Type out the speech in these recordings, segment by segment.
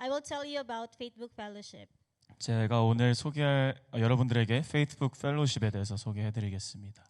I will tell you about Facebook Fellowship. 제가 오늘 소개할 여러분들에게 페이스북 펠로십에 대해서 소개해드리겠습니다.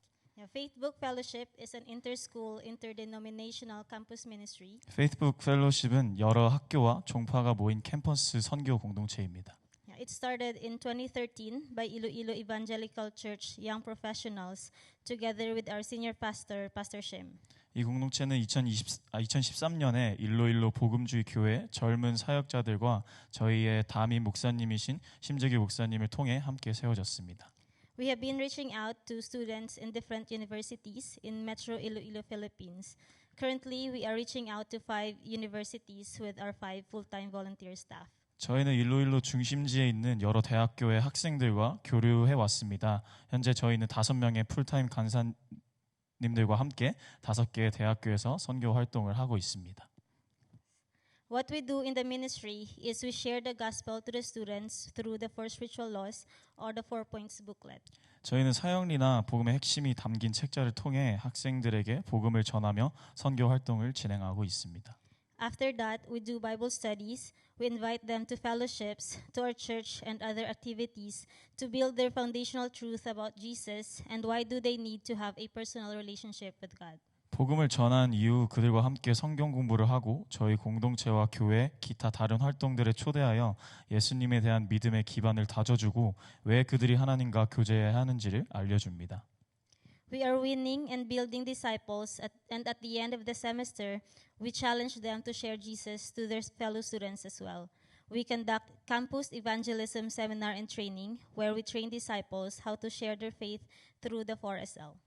Facebook Fellowship is an inter-school, interdenominational campus ministry. 페이스북 펠로십은 여러 학교와 종파가 모인 캠퍼스 선교 공동체입니다. It started in 2013 by Iloilo Evangelical Church Young Professionals together with our senior pastor, Pastor Shim. 이 공동체는 2013년에 일로일로 복음주의 교회 젊은 사역자들과 저희의 담임 목사님이신 심재규 목사님을 통해 함께 세워졌습니다. We have been reaching out to students in different universities in Metro Iloilo, Philippines. Currently, we are reaching out to 5 universities with our 5 full-time volunteer staff. 저희는 일로일로 중심지에 있는 여러 대학교의 학생들과 교류해 왔습니다. 현재 저희는 5명의 풀타임 간사님들과 함께 5개의 대학교에서 선교 활동을 하고 있습니다. What we do in the ministry is we share the gospel to the students through the 4 spiritual laws or the 4 points booklet. 저희는 사역리나 복음의 핵심이 담긴 책자를 통해 학생들에게 복음을 전하며 선교 활동을 진행하고 있습니다. After that, we do Bible studies. We invite them to fellowships, to our church and other activities to build their foundational truth about Jesus and why do they need to have a personal relationship with God. 복음을 전한 이후 그들과 함께 성경 공부를 하고 저희 공동체와 교회, 기타 다른 활동들에 초대하여 예수님에 대한 믿음의 기반을 다져주고 왜 그들이 하나님과 교제해야 하는지를 알려줍니다. We are winning and building disciples and at the end of the semester, we challenge them to share Jesus to their fellow students as well. We conduct campus evangelism seminar and training where we train disciples how to share their faith through the 4SL.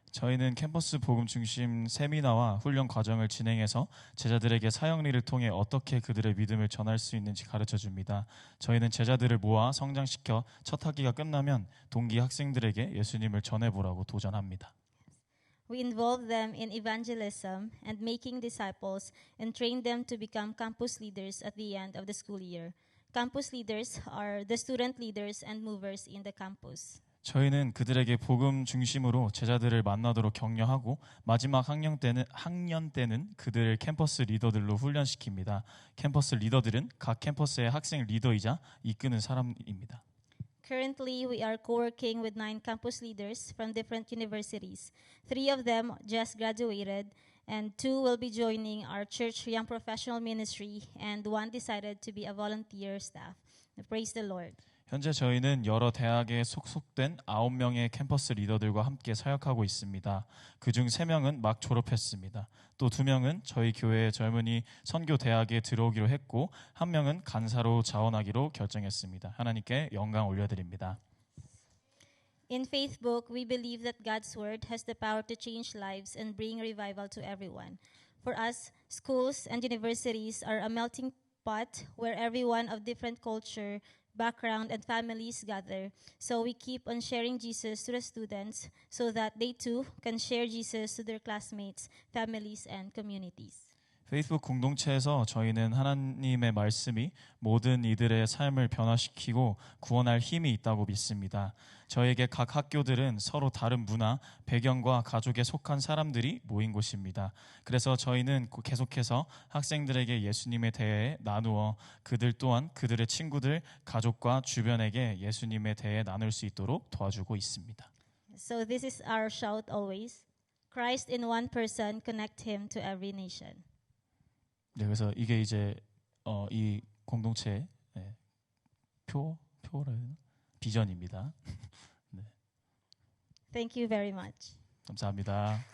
저희는 캠퍼스 복음 중심 세미나와 훈련 과정을 진행해서 제자들에게 사역리를 통해 어떻게 그들의 믿음을 전할 수 있는지 가르쳐 줍니다. 저희는 제자들을 모아 성장시켜 첫 학기가 끝나면 동기 학생들에게 예수님을 전해보라고 도전합니다. We involve them in evangelism and making disciples and train them to become campus leaders at the end of the school year. Campus leaders are the student leaders and movers in the campus. 저희는 그들에게 복음 중심으로 제자들을 만나도록 격려하고 마지막 학년 때는 그들을 캠퍼스 리더들로 훈련시킵니다. 캠퍼스 리더들은 각 캠퍼스의 학생 리더이자 이끄는 사람입니다. Currently, we are co-working with 9 campus leaders from different universities. 3 of them just graduated, and 2 will be joining our church young professional ministry, and 1 decided to be a volunteer staff. Praise the Lord. 현재 저희는 여러 대학에 속속된 9명의 캠퍼스 리더들과 함께 사역하고 있습니다. 그중 3명은 막 졸업했습니다. 또 2명은 저희 교회의 젊은이 선교 대학에 들어오기로 했고 1명은 간사로 자원하기로 결정했습니다. 하나님께 영광 올려드립니다. In Facebook, we believe that God's word has the power to change lives and bring revival to everyone. For us, schools and universities are a melting pot where everyone of different culture, background, and families gather. So we keep on sharing Jesus to the students so that they too can share Jesus to their classmates, families, and communities. 페이스북 공동체에서 저희는 하나님의 말씀이 모든 이들의 삶을 변화시키고 구원할 힘이 있다고 믿습니다. 저에게 각 학교들은 서로 다른 문화, 배경과 가족에 속한 사람들이 모인 곳입니다. 그래서 저희는 계속해서 학생들에게 예수님에 대해 나누어 그들 또한 그들의 친구들, 가족과 주변에게 예수님에 대해 나눌 수 있도록 도와주고 있습니다. So this is our shout always. Christ in one person, connect him to every nation. 네, 그래서 이게 이제 이 공동체의 표라 해야 되나? 비전입니다. 네. Thank you very much. 감사합니다.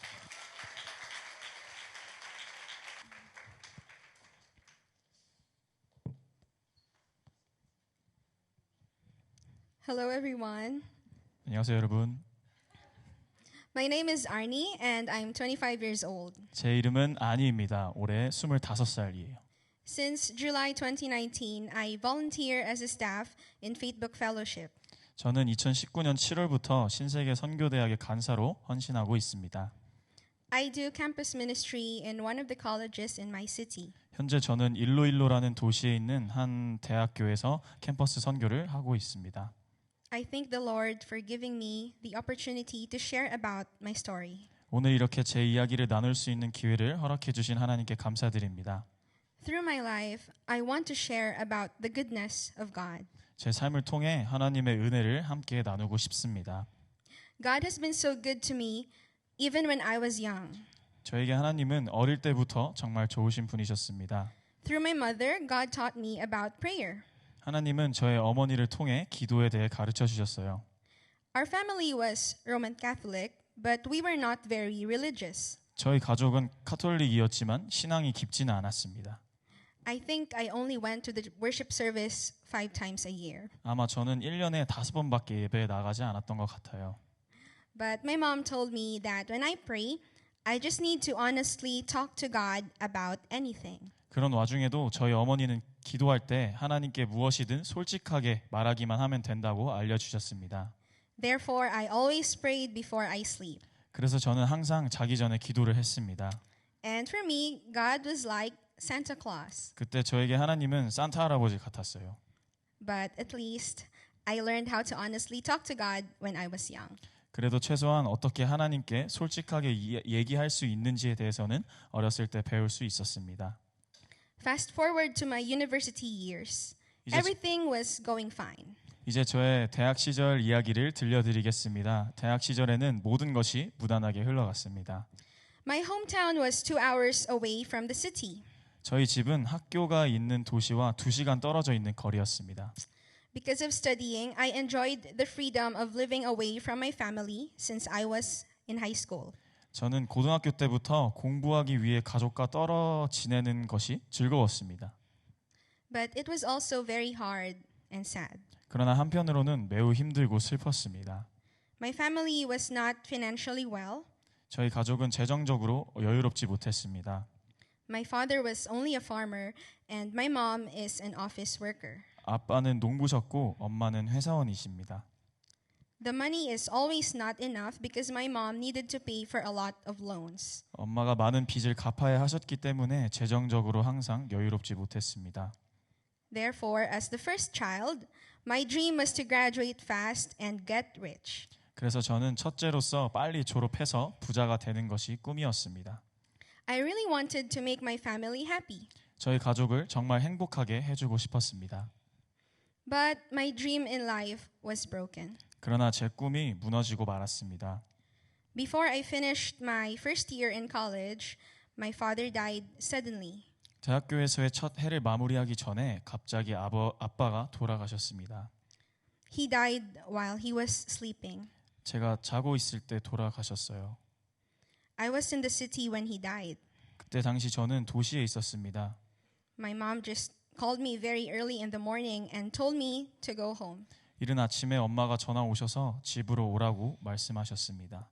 Hello, everyone. 안녕하세요, 여러분. My name is Arnie, and I'm 25 years old. 제 이름은 아니입니다. 올해 25살이에요. Since July 2019, I volunteer as a staff in Facebook Fellowship. 저는 2019년 7월부터 신세계 선교대학의 간사로 헌신하고 있습니다. I do campus ministry in one of the colleges in my city. 현재 저는 일로일로라는 도시에 있는 한 대학교에서 캠퍼스 선교를 하고 있습니다. I thank the Lord for giving me the opportunity to share about my story. 오늘 이렇게 제 이야기를 나눌 수 있는 기회를 허락해 주신 하나님께 감사드립니다. Through my life, I want to share about the goodness of God. 제 삶을 통해 하나님의 은혜를 함께 나누고 싶습니다. God has been so good to me even when I was young. 저에게 하나님은 어릴 때부터 정말 좋으신 분이셨습니다. Through my mother, God taught me about prayer. 하나님은 저의 어머니를 통해 기도에 대해 가르쳐 주셨어요. Our family was Roman Catholic, but we were not very religious. 저희 가족은 카톨릭이었지만 신앙이 깊지는 않았습니다. I think I only went to the worship service 5 times a year. 아마 저는 1년에 5번밖에 예배에 나가지 않았던 것 같아요. But my mom told me that when I pray, I just need to honestly talk to God about anything. 그런 와중에도 저희 어머니는 기도할 때 하나님께 무엇이든 솔직하게 말하기만 하면 된다고 알려주셨습니다. Therefore, I always prayed before I sleep. 그래서 저는 항상 자기 전에 기도를 했습니다. And for me, God was like Santa Claus. 그때 저에게 하나님은 산타 할아버지 같았어요. But at least I learned how to honestly talk to God when I was young. 그래도 최소한 어떻게 하나님께 솔직하게 얘기할 수 있는지에 대해서는 어렸을 때 배울 수 있었습니다. Fast forward to my university years. 이제- Everything was going fine. 이제 저의 대학 시절 이야기를 들려드리겠습니다. 대학 시절에는 모든 것이 무난하게 흘러갔습니다. My hometown was 2 hours away from the city. 저희 집은 학교가 있는 도시와 2시간 떨어져 있는 거리였습니다. Because of studying, I enjoyed the freedom of living away from my family since I was in high school. 저는 고등학교 때부터 공부하기 위해 가족과 떨어 지내는 것이 즐거웠습니다. But it was also very hard and sad. 그러나 한편으로는 매우 힘들고 슬펐습니다. My family was not financially well. 저희 가족은 재정적으로 여유롭지 못했습니다. My father was only a farmer and my mom is an office worker. 아빠는 농부셨고 엄마는 회사원이십니다. The money is always not enough because my mom needed to pay for a lot of loans. 엄마가 많은 빚을 갚아야 하셨기 때문에 재정적으로 항상 여유롭지 못했습니다. Therefore, as the first child, my dream was to graduate fast and get rich. 그래서 저는 첫째로서 빨리 졸업해서 부자가 되는 것이 꿈이었습니다. I really wanted to make my family happy. 저희 가족을 정말 행복하게 해주고 싶었습니다. But my dream in life was broken. 그러나 제 꿈이 무너지고 말았습니다. Before I finished my first year in college, my father died suddenly. 대학교에서의 첫 해를 마무리하기 전에 갑자기 아빠가 돌아가셨습니다. He died while he was sleeping. 제가 자고 있을 때 돌아가셨어요. I was in the city when he died. 그때 당시 저는 도시에 있었습니다. My mom just called me very early in the morning and told me to go home. 이른 아침에 엄마가 전화 오셔서 집으로 오라고 말씀하셨습니다.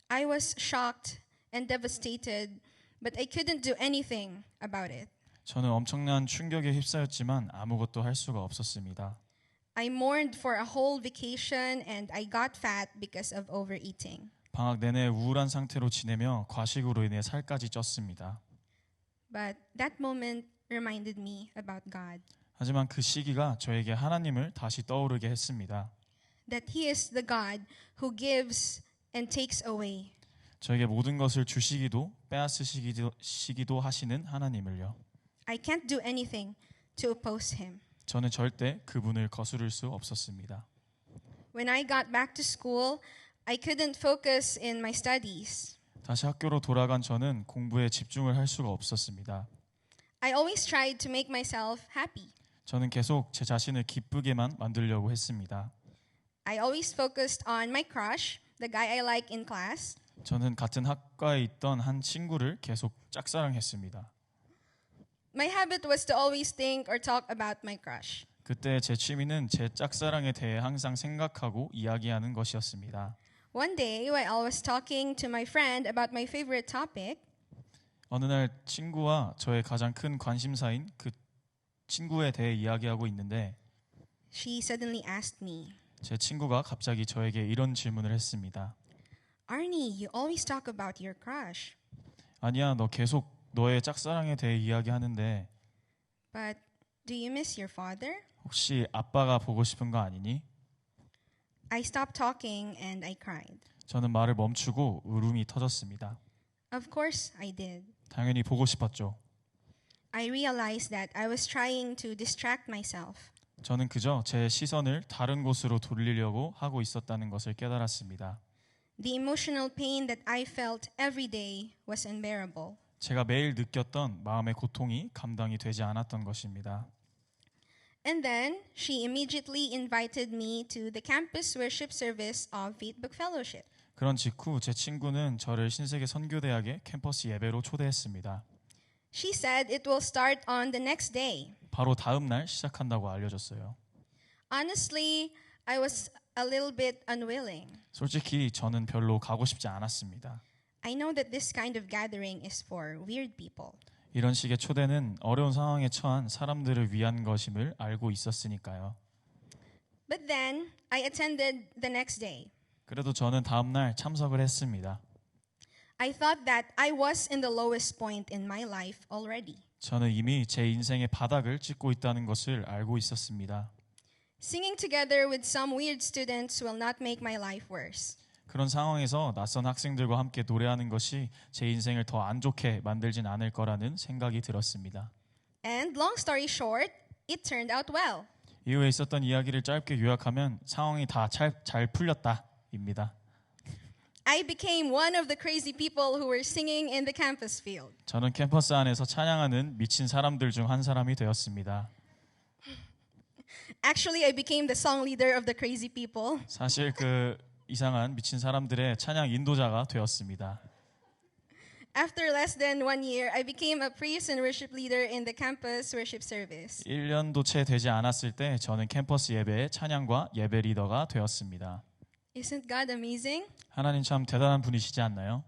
I was shocked and devastated, but I couldn't do anything about it. 저는 엄청난 충격에 휩싸였지만 아무것도 할 수가 없었습니다. I mourned for a whole vacation and I got fat because of overeating. 방학 내내 우울한 상태로 지내며 과식으로 인해 살까지 쪘습니다. But that moment reminded me about God, 하지만 그 시기가 저에게 하나님을 다시 떠오르게 했습니다. that He is the God who gives and takes away. 저에게 모든 것을 주시기도 빼앗으시기도 하시는 하나님을요. I can't do anything to oppose Him. 저는 절대 그분을 거스를 수 없었습니다. When I got back to school, I couldn't focus in my studies. 다시 학교로 돌아간 저는 공부에 집중을 할 수가 없었습니다. I always tried to make myself happy. 저는 계속 제 자신을 기쁘게만 만들려고 했습니다. I always focused on my crush, the guy I like in class. 저는 같은 학과에 있던 한 친구를 계속 짝사랑했습니다. My habit was to always think or talk about my crush. 그때 제 취미는 제 짝사랑에 대해 항상 생각하고 이야기하는 것이었습니다. One day, while I was talking to my friend about my favorite topic, 어느 날 친구와 저의 가장 큰 관심사인 그 친구에 대해 이야기하고 있는데 she suddenly asked me, 제 친구가 갑자기 저에게 이런 질문을 했습니다. Arnie, you always talk about your crush, 아니야, 너 계속 너의 짝사랑에 대해 이야기하는데 but do you miss your father? 혹시 아빠가 보고 싶은 거 아니니? I stopped talking and I cried. 저는 말을 멈추고 울음이 터졌습니다. Of course I did. 당연히 보고 싶었죠. I realized that I was trying to distract myself. 저는 그저 제 시선을 다른 곳으로 돌리려고 하고 있었다는 것을 깨달았습니다. The emotional pain that I felt every day was unbearable. 제가 매일 느꼈던 마음의 고통이 감당이 되지 않았던 것입니다. And then she immediately invited me to the campus worship service of Faithbook Fellowship. 그런 직후 제 친구는 저를 신세계 선교대학의 캠퍼스 예배로 초대했습니다. She said it will start on the next day. 바로 다음 날 시작한다고 알려줬어요. Honestly, I was a little bit unwilling. 솔직히 저는 별로 가고 싶지 않았습니다. I know that this kind of gathering is for weird people. 이런 식의 초대는 어려운 상황에 처한 사람들을 위한 것임을 알고 있었으니까요. But then I attended the next day. 그래도 저는 다음 날 참석을 했습니다. I thought that I was in the lowest point in my life already. 저는 이미 제 인생의 바닥을 찍고 있다는 것을 알고 있었습니다. Singing together with some weird students will not make my life worse. 그런 상황에서 낯선 학생들과 함께 노래하는 것이 제 인생을 더 안 좋게 만들진 않을 거라는 생각이 들었습니다. And long story short, it turned out well. 이후에 있었던 이야기를 짧게 요약하면 상황이 다 잘 풀렸다입니다. I became one of the crazy people who were singing in the campus field. 저는 캠퍼스 안에서 찬양하는 미친 사람들 중 한 사람이 되었습니다. Actually, I became the song leader of the crazy people. 사실 그 이상한 미친 사람들의 찬양 인도자가 되었습니다. After less than 1 year, I became a priest and worship leader in the campus worship service. 1년도 채 되지 않았을 때 저는 캠퍼스 예배의 찬양과 예배 리더가 되었습니다. Isn't God amazing? 하나님 참 대단한 분이시지 않나요?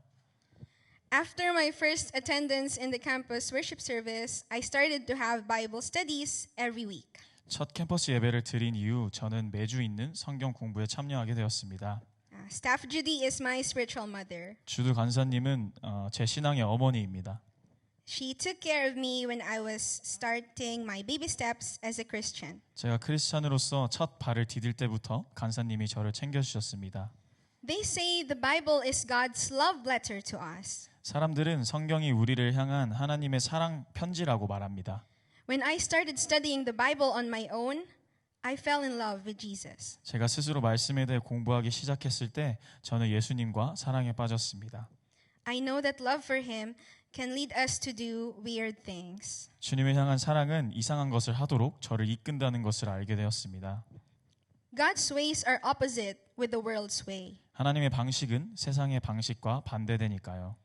After my first attendance in the campus worship service, I started to have Bible studies every week. 첫 캠퍼스 예배를 드린 이후 저는 매주 있는 성경 공부에 참여하게 되었습니다. Staff Judy is my spiritual mother. 주두 간사님은 제 신앙의 어머니입니다. She took care of me when I was starting my baby steps as a Christian. 제가 크리스찬으로서 첫 발을 디딜 때부터 간사님이 저를 챙겨주셨습니다. They say the Bible is God's love letter to us. 사람들은 성경이 우리를 향한 하나님의 사랑 편지라고 말합니다. When I started studying the Bible on my own, I fell in love with Jesus. 제가 스스로 말씀에 대해 공부하기 시작했을 때 저는 예수님과 사랑에 빠졌습니다. I know that love for Him can lead us to do weird things. 주님을 향한 사랑은 이상한 것을 하도록 저를 이끈다는 것을 알게 되었습니다. God's ways are opposite with the world's way. 하나님의 방식은 세상의 방식과 반대되니까요.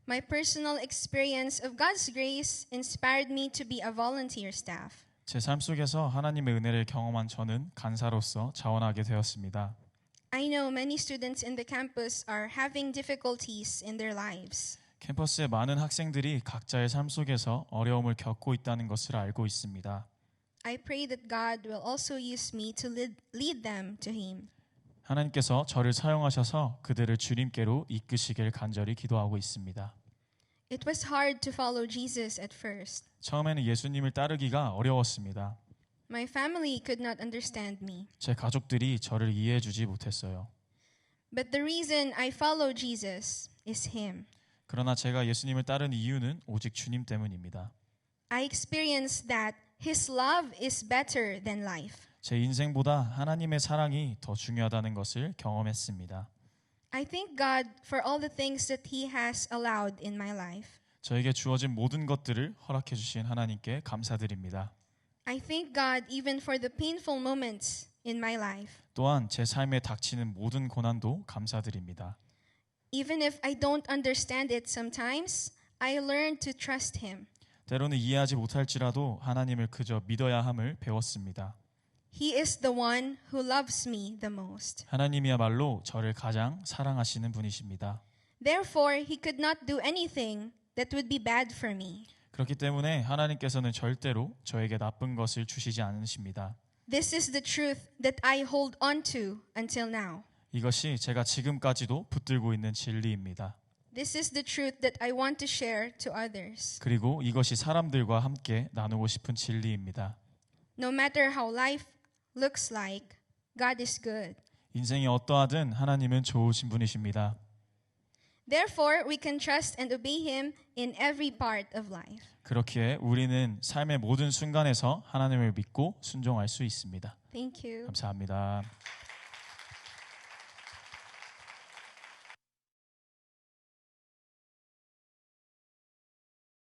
My personal experience of God's grace inspired me to be a volunteer staff. 제 삶 속에서 하나님의 은혜를 경험한 저는 간사로서 자원하게 되었습니다. I know many students in the campus are having difficulties in their lives. 캠퍼스의 많은 학생들이 각자의 삶 속에서 어려움을 겪고 있다는 것을 알고 있습니다. I pray that God will also use me to lead them to Him. 하나님께서 저를 사용하셔서 그들을 주님께로 이끄시길 간절히 기도하고 있습니다. It was hard to follow Jesus at first. 처음에는 예수님을 따르기가 어려웠습니다. My family could not understand me. 제 가족들이 저를 이해해 주지 못했어요. But the reason I follow Jesus is Him. 그러나 제가 예수님을 따른 이유는 오직 주님 때문입니다. I experienced that His love is better than life. 제 인생보다 하나님의 사랑이 더 중요하다는 것을 경험했습니다. I thank God for all the things that He has allowed in my life. 저에게 주어진 모든 것들을 허락해 주신 하나님께 감사드립니다. I thank God even for the painful moments in my life. 또한 제 삶에 닥치는 모든 고난도 감사드립니다. Even if I don't understand it sometimes, I learn to trust Him. 때로는 이해하지 못할지라도 하나님을 그저 믿어야 함을 배웠습니다. He is the one who loves me the most. 하나님이야말로 저를 가장 사랑하시는 분이십니다. Therefore, He could not do anything that would be bad for me. 그렇기 때문에 하나님께서는 절대로 저에게 나쁜 것을 주시지 않으십니다. This is the truth that I hold on to until now. 이것이 제가 지금까지도 붙들고 있는 진리입니다. This is the truth that I want to share to others. 그리고 이것이 사람들과 함께 나누고 싶은 진리입니다. No matter how life looks like, God is good. 인생이 어떠하든 하나님은 좋으신 분이십니다. Therefore, we can trust and obey Him in every part of life. 그렇기에 우리는 삶의 모든 순간에서 하나님을 믿고 순종할 수 있습니다. Thank you. 감사합니다.